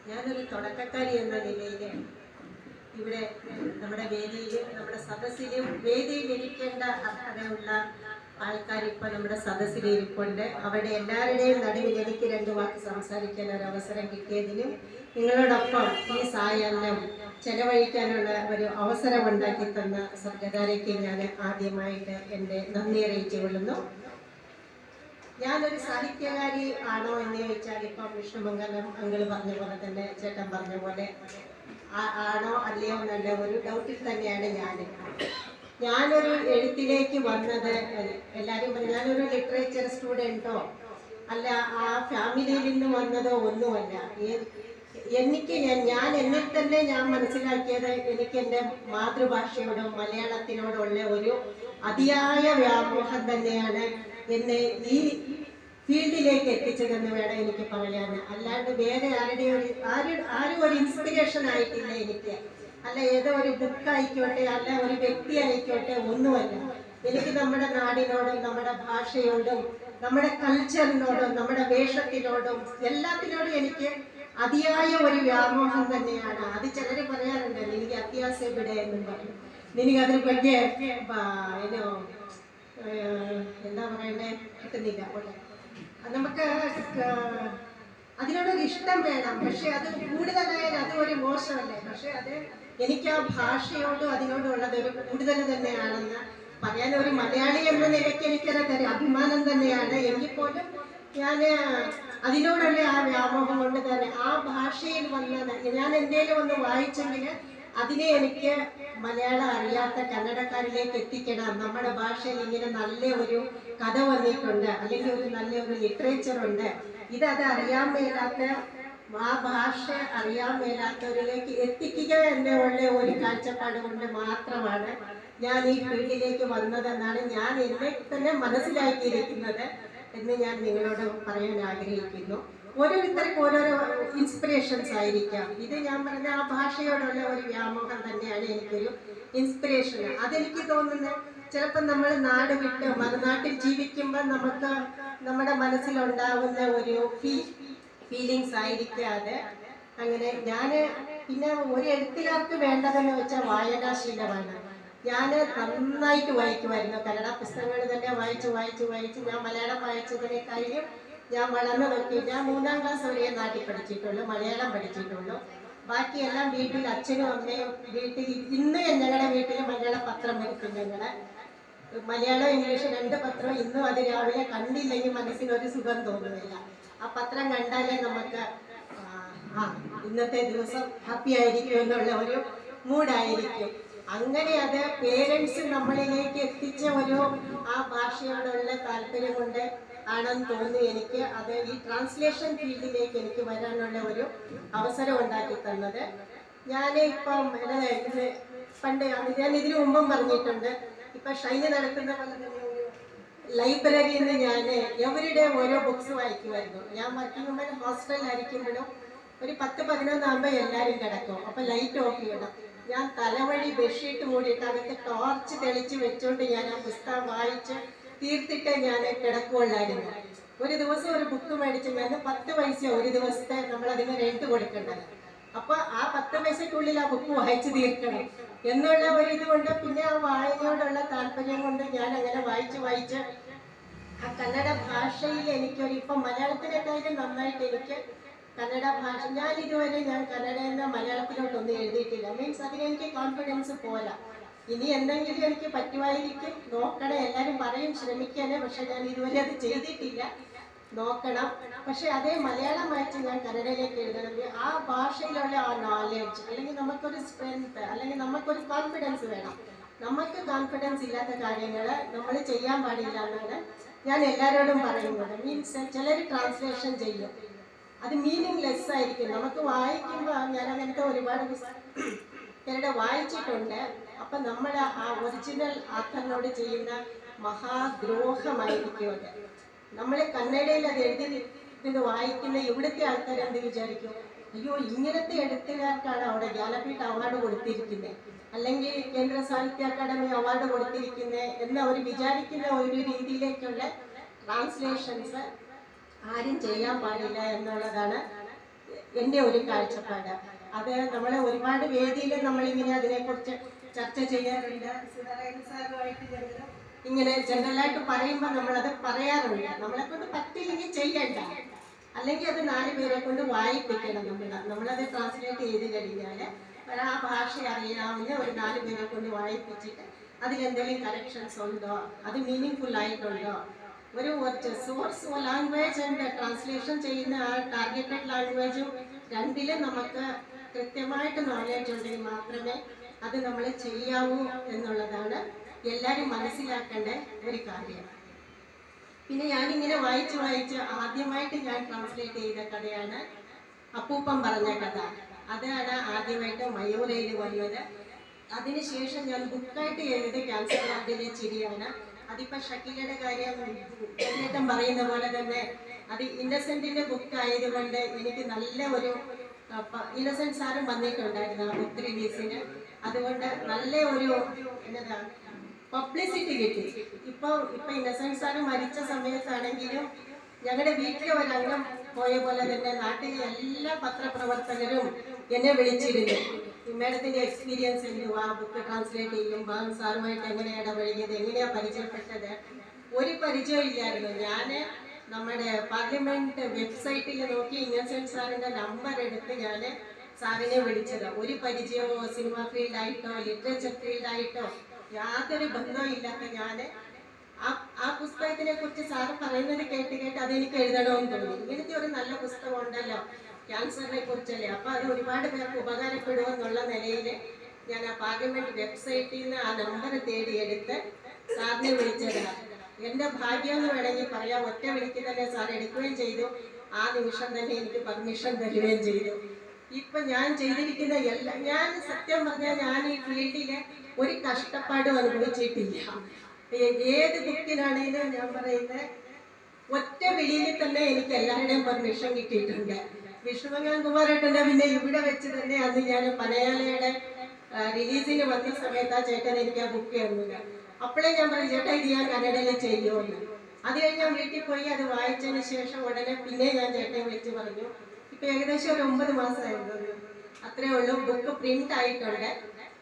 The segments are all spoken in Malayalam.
ഞാനൊരു തുടക്കക്കാരി എന്ന നിലയിൽ ഇവിടെ നമ്മുടെ വേദിയിൽ, നമ്മുടെ സദസ്സിലും വേദിയിൽ ഇരിക്കേണ്ട അർഹതയുള്ള ആൾക്കാർ ഇപ്പോൾ നമ്മുടെ സദസ്സിൽ ഇരിപ്പുണ്ട്. അവിടെ എല്ലാവരുടെയും നടുവിൽ എനിക്ക് രണ്ട് വാക്ക് സംസാരിക്കാൻ ഒരു അവസരം കിട്ടിയതിനും നിങ്ങളോടൊപ്പം ഈ സായാഹ്നം ചെലവഴിക്കാനുള്ള ഒരു അവസരം ഉണ്ടാക്കി തന്ന സർഗധാരയ്ക്ക് ഞാൻ ആദ്യമായിട്ട് എൻ്റെ നന്ദി അറിയിച്ചുകൊള്ളുന്നു. ഞാനൊരു സാഹിത്യകാരി ആണോ എന്ന് ചോദിച്ചാൽ ഇപ്പം വിഷ്ണുമംഗലം അങ്കിൾ പറഞ്ഞ പോലെ തന്നെ, ചേട്ടൻ പറഞ്ഞ പോലെ ആണോ അല്ലയോ എന്നുള്ള ഒരു ഡൗട്ടിൽ തന്നെയാണ് ഞാനൊരു എഴുത്തിലേക്ക് വന്നത്. എല്ലാവരും പറഞ്ഞു ഞാനൊരു ലിറ്ററേച്ചർ സ്റ്റുഡൻറ്റോ അല്ല ആ ഫാമിലിയിൽ നിന്ന് വന്നതോ ഒന്നുമല്ല. എനിക്ക് ഞാൻ എന്നിൽ തന്നെ ഞാൻ മനസ്സിലാക്കിയത് എനിക്ക് എൻ്റെ മാതൃഭാഷയോടും മലയാളത്തിനോടുള്ള ഒരു അതിയായ വ്യാമോഹം തന്നെയാണ് എന്നെ ഈ ഫീൽഡിലേക്ക് എത്തിച്ചതെന്ന് വേണം എനിക്ക് പറയാൻ. അല്ലാണ്ട് വേറെ ആരും ഒരു ഇൻസ്പിറേഷൻ ആയിട്ടില്ല എനിക്ക്. അല്ല ഏതോ ഒരു ബുക്ക് ആയിക്കോട്ടെ, അല്ല ഒരു വ്യക്തി ആയിക്കോട്ടെ, ഒന്നുമല്ല. എനിക്ക് നമ്മുടെ നാടിനോടും നമ്മുടെ ഭാഷയോടും നമ്മുടെ കൾച്ചറിനോടും നമ്മുടെ വേഷത്തിനോടും എല്ലാത്തിനോടും എനിക്ക് അതിയായ ഒരു വ്യാമോഹം തന്നെയാണ്. അത് ചിലർ പറയാറുണ്ട് എനിക്ക് അത്യാസം എവിടെ എന്നും പറയും. എനിക്ക് അതിനെ പറ്റിയ എന്താ പറയണ്ടേ കിട്ടുന്നില്ല. നമുക്ക് അതിനോടൊരു ഇഷ്ടം വേണം, പക്ഷെ അത് കൂടുതലായാൽ അത് ഒരു മോശമല്ലേ. പക്ഷെ അത് എനിക്ക് ആ ഭാഷയോടും അതിനോടും ഉള്ളത് ഒരു കൂടുതൽ തന്നെയാണെന്ന് പറയാൻ ഒരു മലയാളി എന്ന നിലയ്ക്ക് എനിക്കത് അഭിമാനം തന്നെയാണ്. എങ്കിൽ പോലും ഞാൻ അതിനോടുള്ള ആ വ്യാമോഹം കൊണ്ട് തന്നെ ആ ഭാഷയിൽ വന്നത് ഞാൻ എന്തേലും ഒന്ന് വായിച്ചെങ്കിൽ അതിനെ എനിക്ക് മലയാളം അറിയാത്ത കന്നഡക്കാരിലേക്ക് എത്തിക്കണം. നമ്മുടെ ഭാഷയിൽ ഇങ്ങനെ നല്ല ഒരു കഥ വന്നിട്ടുണ്ട്, അല്ലെങ്കിൽ ഒരു നല്ല ഒരു ലിറ്ററേച്ചർ ഉണ്ട്. അത് അറിയാൻ മേലാത്ത, ആ ഭാഷ അറിയാൻ മേലാത്തവരിലേക്ക് എത്തിക്കുക എന്നുള്ള ഒരു കാഴ്ചപ്പാട് കൊണ്ട് മാത്രമാണ് ഞാൻ ഈ ഫീൽഡിലേക്ക് വന്നതെന്നാണ് ഞാൻ എന്നെ തന്നെ മനസ്സിലാക്കിയിരിക്കുന്നത് എന്ന് ഞാൻ നിങ്ങളോട് പറയാൻ ആഗ്രഹിക്കുന്നു. ഓരോരുത്തർക്കും ഓരോരോ ഇൻസ്പിറേഷൻസ് ആയിരിക്കാം. ഇത് ഞാൻ പറഞ്ഞ ആ ഭാഷയോടുള്ള ഒരു വ്യാമോഹം തന്നെയാണ് എനിക്കൊരു ഇൻസ്പിറേഷൻ. അതെനിക്ക് തോന്നുന്നത് ചിലപ്പോൾ നമ്മൾ നാട് വിട്ട് മറുനാട്ടിൽ ജീവിക്കുമ്പോൾ നമുക്ക് നമ്മുടെ മനസ്സിലുണ്ടാവുന്ന ഒരു ഫീലിങ്സ് ആയിരിക്കാതെ അങ്ങനെ ഞാൻ പിന്നെ ഒരു എഴുത്തുകാർക്ക് വേണ്ടതെന്ന് വെച്ചാൽ വായനാശീലമാണ്. ഞാൻ നന്നായിട്ട് വായിക്കുമായിരുന്നു. കന്നഡ പുസ്തകങ്ങൾ തന്നെ വായിച്ച് ഞാൻ മലയാളം വായിച്ചതിനേക്കാളും ഞാൻ വളർന്നു നോക്കി. ഞാൻ 3ാം ക്ലാസ് വരെ നാട്ടിൽ പഠിച്ചിട്ടുള്ളൂ, മലയാളം പഠിച്ചിട്ടുള്ളൂ. ബാക്കിയെല്ലാം വീട്ടിൽ അച്ഛനും അമ്മയും വീട്ടിൽ ഇന്ന് ഞങ്ങളുടെ വീട്ടിൽ മലയാള പത്രം വരുത്തും. ഞങ്ങളെ മലയാളം ഇംഗ്ലീഷ് 2 പത്രം ഇന്നും അത് രാവിലെ കണ്ടില്ലെങ്കിൽ മനസ്സിനൊരു സുഖം തോന്നുന്നില്ല. ആ പത്രം കണ്ടാലേ നമുക്ക് ഇന്നത്തെ ദിവസം ഹാപ്പി ആയിരിക്കും എന്നുള്ള ഒരു മൂഡായിരിക്കും. അങ്ങനെ അത് പേരൻസ് നമ്മളിലേക്ക് എത്തിച്ച ഒരു ആ ഭാഷയോടുള്ള താല്പര്യം കൊണ്ട് ആണെന്ന് തോന്നി എനിക്ക് അത് ഈ ട്രാൻസ്ലേഷൻ ഫീൽഡിലേക്ക് എനിക്ക് വരാനുള്ള ഒരു അവസരം ഉണ്ടാക്കി തന്നത്. ഞാൻ ഇപ്പം പണ്ട് ഞാൻ ഇതിനു മുമ്പും പറഞ്ഞിട്ടുണ്ട്, ഇപ്പം ഷൈന് നടക്കുന്ന പോലെ തന്നെ ലൈബ്രറിയിൽ നിന്ന് ഞാൻ എവരുടെ ഓരോ ബുക്സ് വായിക്കുമായിരുന്നു. ഞാൻ വർക്കിംഗ് വുമൻ ഹോസ്റ്റലിലായിരിക്കുമ്പോഴും ഒരു 10-11 ആകുമ്പോൾ എല്ലാവരും കിടക്കും. അപ്പം ലൈറ്റ് ഓഫ് ചെയ്യണം. ഞാൻ തലവഴി ബെഡ്ഷീറ്റ് മൂടിയിട്ട് അകത്ത് ടോർച്ച് തെളിച്ച് വെച്ചുകൊണ്ട് ഞാൻ ആ പുസ്തകം വായിച്ച് തീർത്തിട്ട് ഞാൻ കിടക്കുകയുള്ളായിരുന്നു. ഒരു ദിവസം ഒരു ബുക്ക് മേടിച്ചു ഞാൻ 10 പൈസ ഒരു ദിവസത്തെ നമ്മളതിന് റെന്റ് കൊടുക്കേണ്ടത്. അപ്പോൾ ആ 10 പൈസക്കുള്ളിൽ ആ ബുക്ക് വായിച്ച് തീർക്കണം എന്നുള്ള ഒരു ഇതുകൊണ്ട് പിന്നെ ആ വായനയോടുള്ള താല്പര്യം കൊണ്ട് ഞാൻ അങ്ങനെ വായിച്ച് ആ കന്നഡ ഭാഷയിൽ എനിക്കൊരു ഇപ്പം മലയാളത്തിനേക്കാളും നന്നായിട്ട് എനിക്ക് കന്നഡ ഭാഷ ഞാൻ കന്നഡയിൽ നിന്ന് മലയാളത്തിലോട്ടൊന്നും എഴുതിയിട്ടില്ല. മീൻസ് അതിനെനിക്ക് കോൺഫിഡൻസ് പോരാ. ഇനി എന്തെങ്കിലും എനിക്ക് പറ്റുമായിരിക്കും, നോക്കണം. എല്ലാവരും പറയും ശ്രമിക്കാനേ, പക്ഷെ ഞാൻ ഇതുവരെ അത് ചെയ്തിട്ടില്ല. നോക്കണം. പക്ഷെ അതേ മലയാളം വായിച്ച് ഞാൻ കന്നഡയിലേക്ക് എഴുതണമെങ്കിൽ ആ ഭാഷയിലുള്ള ആ നോളജ്, അല്ലെങ്കിൽ നമുക്കൊരു സ്ട്രെങ്ത്, അല്ലെങ്കിൽ നമുക്കൊരു കോൺഫിഡൻസ് വേണം. നമുക്ക് കോൺഫിഡൻസ് ഇല്ലാത്ത കാര്യങ്ങൾ നമ്മൾ ചെയ്യാൻ പാടില്ല എന്നാണ് ഞാൻ എല്ലാവരോടും പറയുന്നത്. മീൻസ് ചിലർ ട്രാൻസ്ലേഷൻ ചെയ്യും, അത് മീനിങ്ലെസ് ആയിരിക്കും. നമുക്ക് വായിക്കുമ്പോൾ ഞാൻ അങ്ങനത്തെ ഒരുപാട് ചിലരുടെ വായിച്ചിട്ടുണ്ട്. അപ്പം നമ്മുടെ ആ ഒറിജിനൽ ആത്തറിനോട് ചെയ്യുന്ന മഹാദ്രോഹമായിരിക്കും അത്. നമ്മൾ കന്നഡയിൽ അത് എഴുതി വായിക്കുന്ന ഇവിടുത്തെ ആൾക്കാർ എന്ത് വിചാരിക്കും, അയ്യോ ഇങ്ങനത്തെ എഴുത്തുകാർക്കാണ് അവിടെ ജ്ഞാനപീഠ അവാർഡ് കൊടുത്തിരിക്കുന്നത്, അല്ലെങ്കിൽ കേന്ദ്ര സാഹിത്യ അക്കാദമി അവാർഡ് കൊടുത്തിരിക്കുന്നത് എന്ന് അവർ വിചാരിക്കുന്ന ഒരു രീതിയിലേക്കുള്ള ട്രാൻസ്ലേഷൻസ് ആരും ചെയ്യാൻ പാടില്ല എന്നുള്ളതാണ് എൻ്റെ ഒരു കാഴ്ചപ്പാട്. അത് നമ്മളെ ഒരുപാട് വേദിയിൽ നമ്മളിങ്ങനെ അതിനെക്കുറിച്ച് ചർച്ച ചെയ്യാറുണ്ട്. സിതാറായൻ സാറുമായിട്ട് ഞങ്ങൾ ഇങ്ങനെ ജനറലായിട്ട് പറയുമ്പോൾ നമ്മളത് പറയാറുണ്ട്. നമ്മളെ കൊണ്ട് പറ്റില്ലെങ്കിൽ ചെയ്യണ്ട, അല്ലെങ്കിൽ അത് 4 പേരെ കൊണ്ട് വായിപ്പിക്കണം. നമ്മളത് ട്രാൻസ്ലേറ്റ് ചെയ്ത് കഴിഞ്ഞാൽ ആ ഭാഷ അറിയാവുന്ന ഒരു 4 പേരെ കൊണ്ട് വായിപ്പിച്ചിട്ട് അതിലെന്തെങ്കിലും കറക്ഷൻസ് ഉണ്ടോ, അത് മീനിങ് ഫുൾ ആയിട്ടുണ്ടോ, ഒരു സോഴ്സ് ലാംഗ്വേജ് ആൻഡ് ട്രാൻസ്ലേഷൻ ചെയ്യുന്ന ആ ടാർഗറ്റഡ് ലാംഗ്വേജും രണ്ടിലും നമുക്ക് കൃത്യമായിട്ട് നോളേജ് ഉണ്ടെങ്കിൽ മാത്രമേ അത് നമ്മൾ ചെയ്യാവൂ എന്നുള്ളതാണ് എല്ലാവരും മനസ്സിലാക്കേണ്ട ഒരു കാര്യം. പിന്നെ ഞാനിങ്ങനെ വായിച്ച് ആദ്യമായിട്ട് ഞാൻ ട്രാൻസ്ലേറ്റ് ചെയ്ത കഥയാണ് അപ്പൂപ്പൻ പറഞ്ഞ കഥ. അതാണ് ആദ്യമായിട്ട് മയൂരയിൽ വന്നത്. അതിനുശേഷം ഞാൻ ബുക്കായിട്ട് എഴുതി ക്യാൻസർ വാർഡിലെ ചിരിയാണ്. അതിപ്പോൾ ഷക്കീലയുടെ കാര്യം ഏറ്റവും പറയുന്ന പോലെ തന്നെ അത് ഇന്നസെന്റിന്റെ ബുക്ക് ആയതുകൊണ്ട് എനിക്ക് നല്ല ഒരു ഇന്നസെന്റ് സാറും വന്നിട്ടുണ്ടായിരുന്നു ആ ബുക്ക് റിലീസിന്. അതുകൊണ്ട് നല്ല ഒരു എന്നതാ പബ്ലിസിറ്റി കിട്ടി. ഇപ്പൊ ഇന്നസെന്റ് സാറ് മരിച്ച സമയത്താണെങ്കിലും ഞങ്ങളുടെ വീട്ടിലെ ഒരംഗം പോയ പോലെ തന്നെ നാട്ടിലെ എല്ലാ പത്രപ്രവർത്തകരും എന്നെ വിളിച്ചിരുന്നു. മാഡത്തിന്റെ എക്സ്പീരിയൻസ് എന്തുവാ, ബുക്ക് ട്രാൻസ്ലേറ്റ് ചെയ്യുമ്പോൾ സാറുമായിട്ട് എങ്ങനെയാണ് ഇടപഴകിയത്, എങ്ങനെയാണ് പരിചയപ്പെട്ടത്? ഒരു പരിചയം ഇല്ലായിരുന്നു. ഞാൻ നമ്മുടെ പാർലമെന്റ് വെബ്സൈറ്റിൽ നോക്കി ഇന്നസെന്റ് സാറിന്റെ നമ്പർ എടുത്ത് ഞാൻ സാറിനെ വിളിച്ചത്. ഒരു പരിചയമോ സിനിമ ഫീൽഡായിട്ടോ ലിറ്ററേച്ചർ ഫീൽഡായിട്ടോ യാതൊരു ബന്ധവും ഇല്ലാത്ത ഞാൻ ആ പുസ്തകത്തിനെ കുറിച്ച് സാറ് പറയുന്നത് കേട്ട് അതെനിക്ക് എഴുതണമെന്ന് തോന്നി. ഇങ്ങനത്തെ ഒരു നല്ല പുസ്തകം ഉണ്ടല്ലോ ക്യാൻസറിനെ കുറിച്ചല്ലേ, അപ്പൊ അത് ഒരുപാട് പേർക്ക് ഉപകാരപ്പെടുമെന്നുള്ള നിലയിൽ ഞാൻ ആ പാർലമെന്റ് വെബ്സൈറ്റിൽ നിന്ന് ആ നമ്പർ തേടിയെടുത്ത് സാറിനെ വിളിച്ചതാണ്. എൻ്റെ ഭാഗ്യം എന്ന് വേണമെങ്കിൽ പറയാം. ഒറ്റ വിളിക്ക് തന്നെ സാർ എടുക്കുകയും ചെയ്തു. ആ നിമിഷം തന്നെ എനിക്ക് പെർമിഷൻ തരികയും ചെയ്തു. ഇപ്പൊ ഞാൻ ചെയ്തിരിക്കുന്ന ഞാൻ സത്യം പറഞ്ഞാൽ ഞാൻ ഈ ഫീൽഡിൽ ഒരു കഷ്ടപ്പാടും അനുഭവിച്ചിട്ടില്ല. ഏത് ബുക്കിനാണെങ്കിലും ഞാൻ പറയുന്നത് ഒറ്റ വിളിയിൽ തന്നെ എനിക്ക് എല്ലാവരുടെയും പെർമിഷൻ കിട്ടിയിട്ടുണ്ട്. വിഷ്ണുഭഗവാൻ കുമാരേട്ടൻ്റെ പിന്നെ ഇവിടെ വെച്ച് തന്നെ അന്ന് ഞാൻ പനയാലയുടെ റിലീസിന് വന്ന സമയത്ത് ആ ചേട്ടൻ എനിക്ക് ആ ബുക്ക് തന്നില്ല. അപ്പോഴേ ഞാൻ പറഞ്ഞു, ചേട്ടാ ഇത് ഞാൻ കന്നഡയിൽ ചെയ്യുമെന്ന്. അത് കഴിഞ്ഞ് ഞാൻ വീട്ടിൽ പോയി അത് വായിച്ചതിന് ശേഷം ഉടനെ പിന്നെ ഞാൻ ചേട്ടനെ വിളിച്ച് പറഞ്ഞു. ഇപ്പൊ ഏകദേശം ഒരു 9 മാസമായിരുന്നു, അത്രേ ഉള്ളൂ. ബുക്ക് പ്രിന്റ് ആയിട്ടുണ്ട്.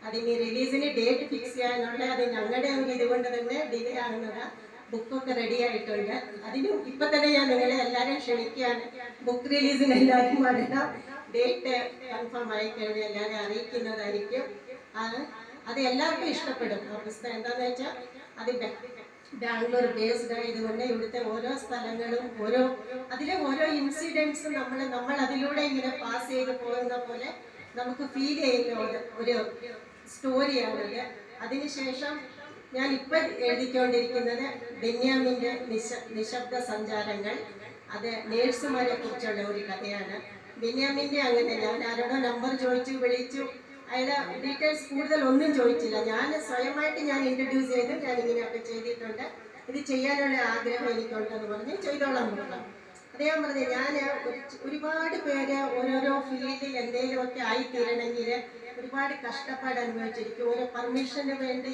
അതിന് റിലീസിന് ഡേറ്റ് ഫിക്സ് ചെയ്യാനുള്ള അത് ഞങ്ങളുടെ ഒരു ഇതുകൊണ്ട് തന്നെ ഡിലേ ആകുന്നത്. ബുക്കൊക്കെ റെഡി ആയിട്ടുണ്ട്. അതിനും ഇപ്പൊ തന്നെ ഞാൻ നിങ്ങളെ എല്ലാവരും ക്ഷണിക്കുകയാണ്. ബുക്ക് റിലീസിന് എല്ലാവരും വരണം. ഡേറ്റ് കൺഫേം ആയി കഴിഞ്ഞ് എല്ലാവരും അറിയിക്കുന്നതായിരിക്കും. അത് എല്ലാവർക്കും ഇഷ്ടപ്പെടും. ആ പുസ്തകം എന്താന്ന് വെച്ചാൽ അത് ബാംഗ്ലൂർ ബേസ്ഡ് ആയതുകൊണ്ട് ഇവിടുത്തെ ഓരോ സ്ഥലങ്ങളും അതിലെ ഓരോ ഇൻസിഡൻസും നമ്മൾ അതിലൂടെ ഇങ്ങനെ പാസ് ചെയ്ത് പോകുന്ന പോലെ നമുക്ക് ഫീൽ ചെയ്യുന്ന ഒരു സ്റ്റോറിയാണത്. അതിനുശേഷം ഞാൻ ഇപ്പം എഴുതിക്കൊണ്ടിരിക്കുന്നത് ബെന്യാമിൻ്റെ നിശബ്ദ സഞ്ചാരങ്ങൾ. അത് നേഴ്സുമാരെ കുറിച്ചുള്ള ഒരു കഥയാണ്. ബെന്യാമിൻ്റെ അങ്ങനെ ഞാൻ ആരോടോ നമ്പർ ചോദിച്ചു വിളിച്ചു. അയാളുടെ ഡീറ്റെയിൽസ് കൂടുതൽ ഒന്നും ചോദിച്ചില്ല. ഞാൻ സ്വയമായിട്ട് ഞാൻ ഇൻട്രൊഡ്യൂസ് ചെയ്ത് ഞാൻ ഇങ്ങനെയൊക്കെ ചെയ്തിട്ടുണ്ട്, ഇത് ചെയ്യാനുള്ള ആഗ്രഹം എനിക്കുണ്ടെന്ന് പറഞ്ഞ് ചെയ്തോളാൻ പറഞ്ഞു. അത് ഞാൻ പറഞ്ഞു, ഞാൻ ഒരുപാട് പേര് ഓരോരോ ഫീൽഡിൽ എന്തെങ്കിലുമൊക്കെ ആയിത്തീരണമെങ്കിൽ ഒരുപാട് കഷ്ടപ്പാട് അനുഭവിച്ചിരിക്കും. ഒരു പെർമിഷന് വേണ്ടി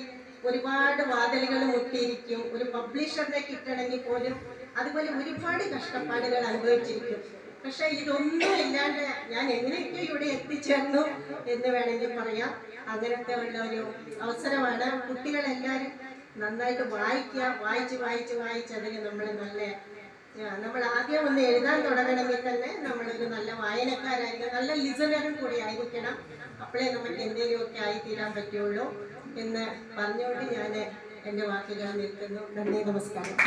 ഒരുപാട് വാതിലുകൾ മുട്ടിയിരിക്കും. ഒരു പബ്ലിഷറിനെ കിട്ടണമെങ്കിൽ പോലും അതുപോലെ ഒരുപാട് കഷ്ടപ്പാടുകൾ അനുഭവിച്ചിരിക്കും. പക്ഷെ ഇതൊന്നും ഇല്ലാണ്ട് ഞാൻ എങ്ങനെയൊക്കെ ഇവിടെ എത്തിച്ചേർന്നു എന്ന് വേണമെങ്കിൽ പറയാം. അങ്ങനത്തെ ഉള്ള ഒരു അവസരമാണ്. കുട്ടികളെല്ലാവരും നന്നായിട്ട് വായിക്കുക. വായിച്ച് അതിൽ നമ്മൾ ആദ്യം ഒന്ന് എഴുതാൻ തുടങ്ങണമെങ്കിൽ തന്നെ നമ്മളൊരു നല്ല വായനക്കാരായിരിക്കണം, നല്ല ലിസണറും കൂടി ആയിരിക്കണം. അപ്പോഴേ നമുക്ക് എന്തെങ്കിലുമൊക്കെ ആയിത്തീരാൻ പറ്റുള്ളൂ എന്ന് പറഞ്ഞുകൊണ്ട് ഞാൻ എൻ്റെ വാക്കുകൾ നിർത്തുന്നു. നന്ദി, നമസ്കാരം.